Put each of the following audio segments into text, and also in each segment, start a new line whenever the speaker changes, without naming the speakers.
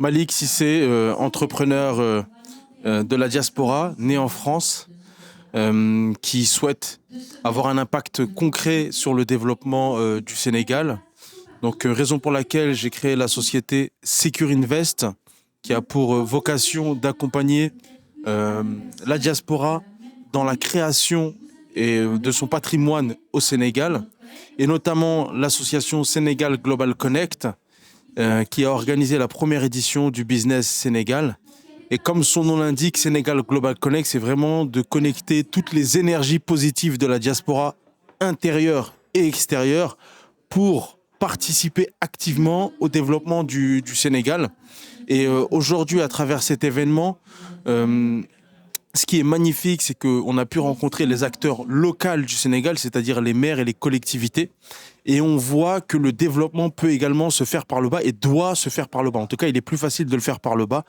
Malik Cissé, entrepreneur de la diaspora, né en France, qui souhaite avoir un impact concret sur le développement du Sénégal. Donc, raison pour laquelle j'ai créé la société Secure Invest, qui a pour vocation d'accompagner la diaspora dans la création de son patrimoine au Sénégal, et notamment l'association Sénégal Global Connect, qui a organisé la première édition du Business Sénégal. Et comme son nom l'indique, Sénégal Global Connect, c'est vraiment de connecter toutes les énergies positives de la diaspora intérieure et extérieure pour participer activement au développement du Sénégal. Et aujourd'hui, à travers cet événement, ce qui est magnifique, c'est qu'on a pu rencontrer les acteurs locaux du Sénégal, c'est-à-dire les maires et les collectivités. Et on voit que le développement peut également se faire par le bas et doit se faire par le bas. En tout cas, il est plus facile de le faire par le bas.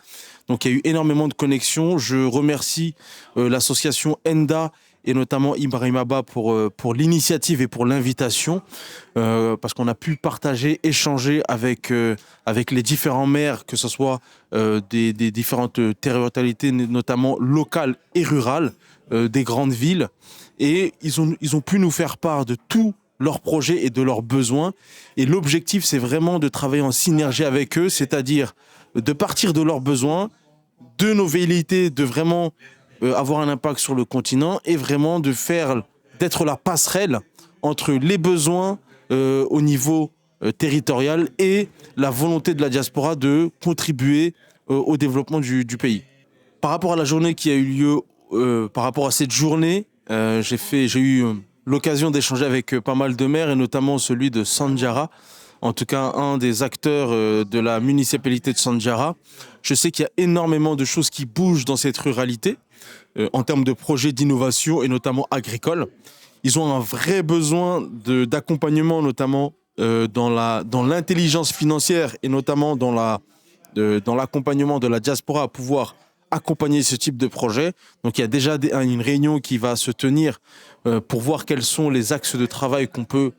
Donc, il y a eu énormément de connexions. Je remercie l'association ENDA et notamment Ibrahim Abba pour l'initiative et pour l'invitation, parce qu'on a pu partager, échanger avec les différents maires, que ce soit des différentes territorialités, notamment locales et rurales, des grandes villes. Et ils ont pu nous faire part de tout leurs projets et de leurs besoins. Et l'objectif, c'est vraiment de travailler en synergie avec eux, c'est-à-dire de partir de leurs besoins, de nos velléités, de vraiment avoir un impact sur le continent et vraiment d'être la passerelle entre les besoins au niveau territorial et la volonté de la diaspora de contribuer au développement du pays. Par rapport à la journée qui a eu lieu, par rapport à cette journée, j'ai eu l'occasion d'échanger avec pas mal de maires et notamment celui de Sandjara, en tout cas un des acteurs de la municipalité de Sandjara. Je sais qu'il y a énormément de choses qui bougent dans cette ruralité en termes de projets d'innovation et notamment agricoles. Ils ont un vrai besoin d'accompagnement, notamment dans l'intelligence financière et notamment dans l'accompagnement de la diaspora à pouvoir accompagner ce type de projet. Donc il y a déjà une réunion qui va se tenir pour voir quels sont les axes de travail qu'on peut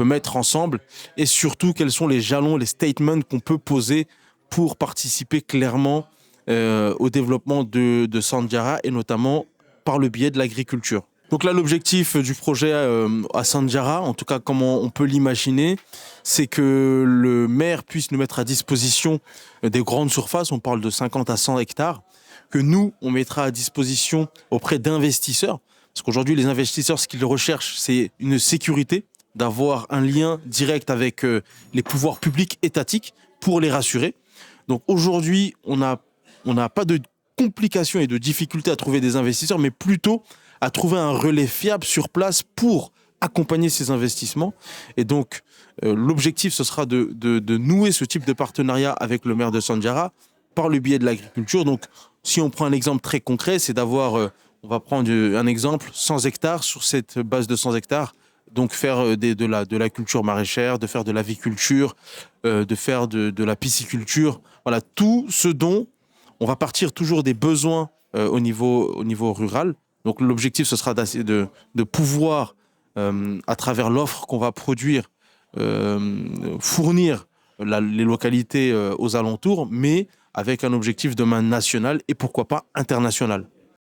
mettre ensemble et surtout quels sont les jalons, les statements qu'on peut poser pour participer clairement au développement de Sandjara et notamment par le biais de l'agriculture. Donc là, l'objectif du projet à Sandjara, en tout cas comment on peut l'imaginer, c'est que le maire puisse nous mettre à disposition des grandes surfaces, on parle de 50 à 100 hectares, que nous, on mettra à disposition auprès d'investisseurs. Parce qu'aujourd'hui, les investisseurs, ce qu'ils recherchent, c'est une sécurité, d'avoir un lien direct avec les pouvoirs publics étatiques pour les rassurer. Donc aujourd'hui, on n'a pas de complications et de difficultés à trouver des investisseurs, mais plutôt à trouver un relais fiable sur place pour accompagner ces investissements. Et donc, l'objectif, ce sera de nouer ce type de partenariat avec le maire de Sandjara par le biais de l'agriculture. Donc, si on prend un exemple très concret, c'est d'avoir, on va prendre un exemple, 100 hectares. Sur cette base de 100 hectares, donc faire de la culture maraîchère, de faire de l'aviculture, de faire de la pisciculture. Voilà, tout ce dont on va partir toujours des besoins au niveau rural. Donc l'objectif, ce sera de pouvoir, à travers l'offre qu'on va produire, fournir les localités aux alentours, mais avec un objectif demain national et pourquoi pas international.